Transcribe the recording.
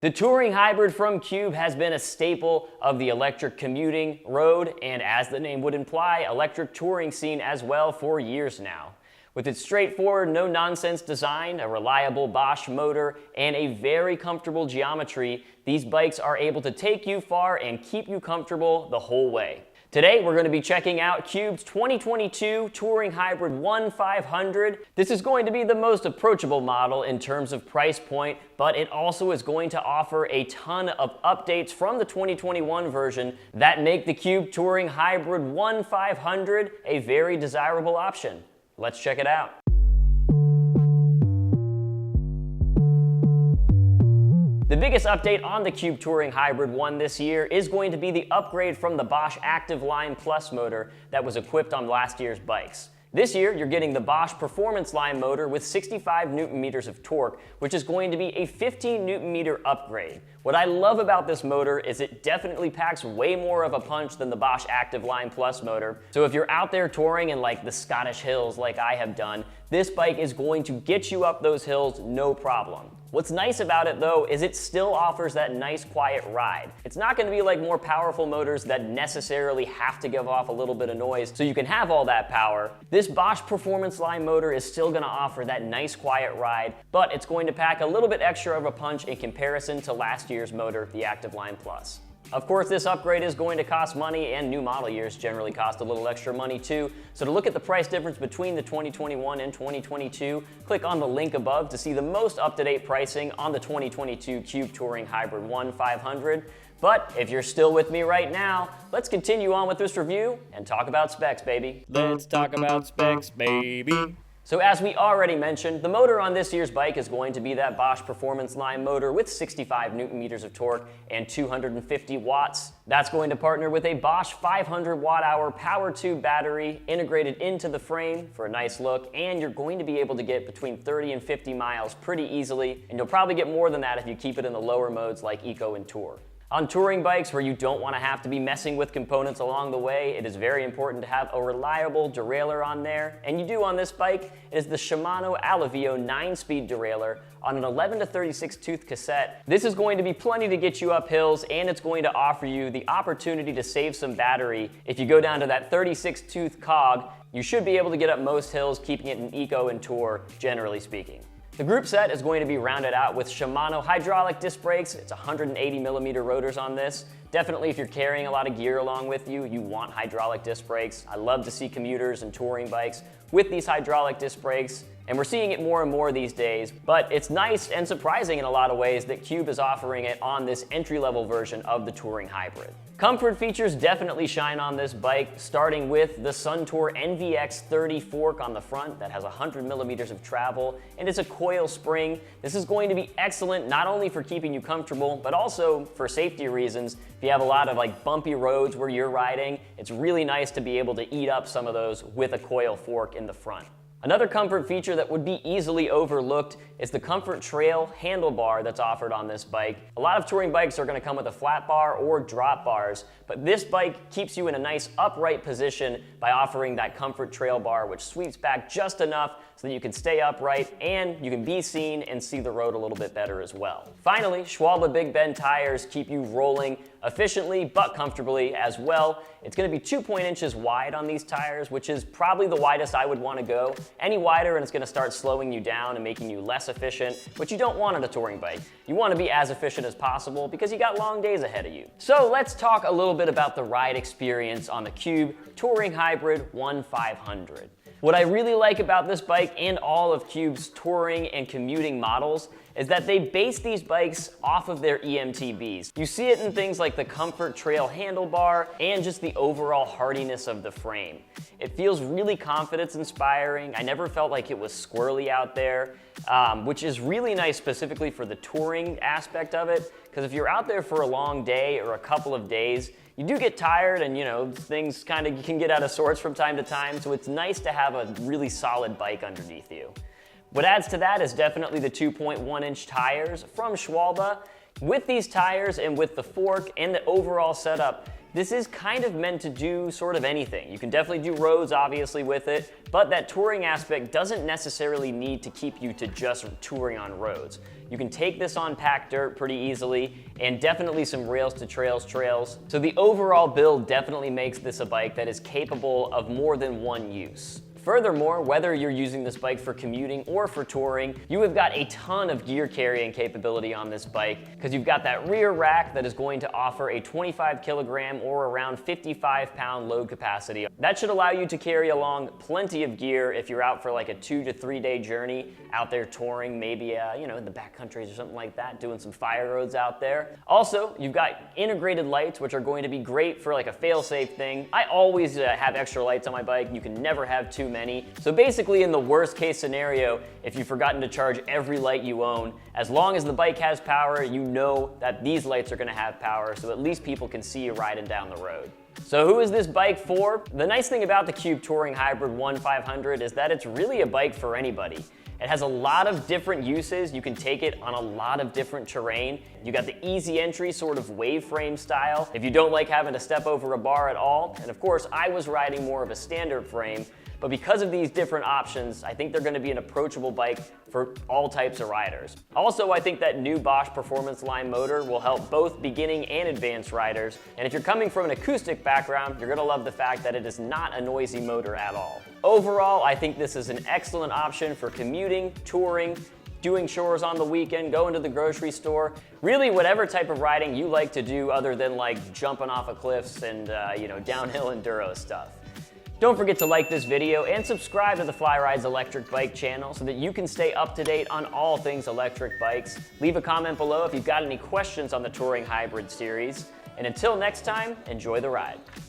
The touring hybrid from Cube has been a staple of the electric commuting, road, and as the name would imply, electric touring scene as well for years now. With its straightforward, no-nonsense design, a reliable Bosch motor, and a very comfortable geometry, these bikes are able to take you far and keep you comfortable the whole way. Today, we're going to be checking out Cube's 2022 Touring Hybrid 1500. This is going to be the most approachable model in terms of price point, but it also is going to offer a ton of updates from the 2021 version that make the Cube Touring Hybrid 1500 a very desirable option. Let's check it out. The biggest update on the Cube Touring Hybrid 1 this year is going to be the upgrade from the Bosch Active Line Plus motor that was equipped on last year's bikes. This year, you're getting the Bosch Performance Line motor with 65 Newton meters of torque, which is going to be a 15 Newton meter upgrade. What I love about this motor is it definitely packs way more of a punch than the Bosch Active Line Plus motor. So if you're out there touring in like the Scottish hills like I have done, this bike is going to get you up those hills no problem. What's nice about it though is it still offers that nice quiet ride. It's not going to be like more powerful motors that necessarily have to give off a little bit of noise so you can have all that power. This Bosch Performance Line motor is still going to offer that nice quiet ride, but it's going to pack a little bit extra of a punch in comparison to last year's motor, the Active Line Plus. Of course, this upgrade is going to cost money, and new model years generally cost a little extra money too. So to look at the price difference between the 2021 and 2022, click on the link above to see the most up-to-date pricing on the 2022 Cube Touring Hybrid 1500. But if you're still with me right now, let's continue on with this review and talk about specs, baby. Let's talk about specs, baby. So as we already mentioned, the motor on this year's bike is going to be that Bosch Performance Line motor with 65 Newton meters of torque and 250 watts. That's going to partner with a Bosch 500 watt-hour power tube battery integrated into the frame for a nice look, and you're going to be able to get between 30 and 50 miles pretty easily, and you'll probably get more than that if you keep it in the lower modes like Eco and Tour. On touring bikes where you don't want to have to be messing with components along the way, it is very important to have a reliable derailleur on there, and you do on this bike. It is the Shimano Alivio 9-speed derailleur on an 11 to 36 tooth cassette. This is going to be plenty to get you up hills, and it's going to offer you the opportunity to save some battery. If you go down to that 36 tooth cog, you should be able to get up most hills, keeping it in Eco and Tour, generally speaking. The group set is going to be rounded out with Shimano hydraulic disc brakes. It's 180 millimeter rotors on this. Definitely if you're carrying a lot of gear along with you, you want hydraulic disc brakes. I love to see commuters and touring bikes with these hydraulic disc brakes, and we're seeing it more and more these days, but it's nice and surprising in a lot of ways that Cube is offering it on this entry-level version of the Touring Hybrid. Comfort features definitely shine on this bike, starting with the Suntour NVX 30 fork on the front that has 100 millimeters of travel, and it's a coil spring. This is going to be excellent not only for keeping you comfortable, but also for safety reasons. If you have a lot of like bumpy roads where you're riding, it's really nice to be able to eat up some of those with a coil fork in the front. Another comfort feature that would be easily overlooked is the Comfort Trail handlebar that's offered on this bike. A lot of touring bikes are going to come with a flat bar or drop bars, but this bike keeps you in a nice upright position by offering that Comfort Trail bar, which sweeps back just enough so that you can stay upright and you can be seen and see the road a little bit better as well. Finally, Schwalbe Big Bend tires keep you rolling efficiently but comfortably as well. It's going to be 2 inches wide on these tires, which is probably the widest I would want to go. Any wider and it's going to start slowing you down and making you less efficient, which you don't want on a touring bike. You want to be as efficient as possible because you got long days ahead of you. So let's talk a little bit about the ride experience on the Cube Touring Hybrid 1500. What I really like about this bike and all of Cube's touring and commuting models is that they base these bikes off of their EMTBs. You see it in things like the Comfort Trail handlebar and just the overall hardiness of the frame. It feels really confidence inspiring. I never felt like it was squirrely out there, which is really nice specifically for the touring aspect of it, because if you're out there for a long day or a couple of days, you do get tired and, you know, things kind of can get out of sorts from time to time, so it's nice to have a really solid bike underneath you. What adds to that is definitely the 2.1-inch tires from Schwalbe. With these tires and with the fork and the overall setup, This is kind of meant to do sort of anything. You can definitely do roads, obviously, with it, but that touring aspect doesn't necessarily need to keep you to just touring on roads. You can take this on packed dirt pretty easily, and definitely some rails to trails trails. So the overall build definitely makes this a bike that is capable of more than one use. Furthermore, whether you're using this bike for commuting or for touring, you have got a ton of gear carrying capability on this bike because you've got that rear rack that is going to offer a 25 kilogram or around 55 pound load capacity. That should allow you to carry along plenty of gear if you're out for like a 2 to 3 day journey out there touring, maybe in the back countries or something like that, doing some fire roads out there. Also, you've got integrated lights, which are going to be great for like a fail-safe thing. I always have extra lights on my bike. You can never have too many. So basically, in the worst case scenario, if you've forgotten to charge every light you own, as long as the bike has power, you know that these lights are gonna have power, so at least people can see you riding down the road. So who is this bike for? The nice thing about the Cube Touring Hybrid 1500 is that it's really a bike for anybody. It has a lot of different uses. You can take it on a lot of different terrain. You got the easy entry sort of wave frame style if you don't like having to step over a bar at all. And of course, I was riding more of a standard frame, but because of these different options, I think they're gonna be an approachable bike for all types of riders. Also, I think that new Bosch Performance Line motor will help both beginning and advanced riders. And if you're coming from an acoustic background, you're gonna love the fact that it is not a noisy motor at all. Overall, I think this is an excellent option for commuting, touring, doing chores on the weekend, going to the grocery store, really whatever type of riding you like to do other than like jumping off of cliffs and downhill enduro stuff. Don't forget to like this video and subscribe to the Fly Rides Electric Bike channel so that you can stay up to date on all things electric bikes. Leave a comment below if you've got any questions on the Touring Hybrid series. And until next time, enjoy the ride.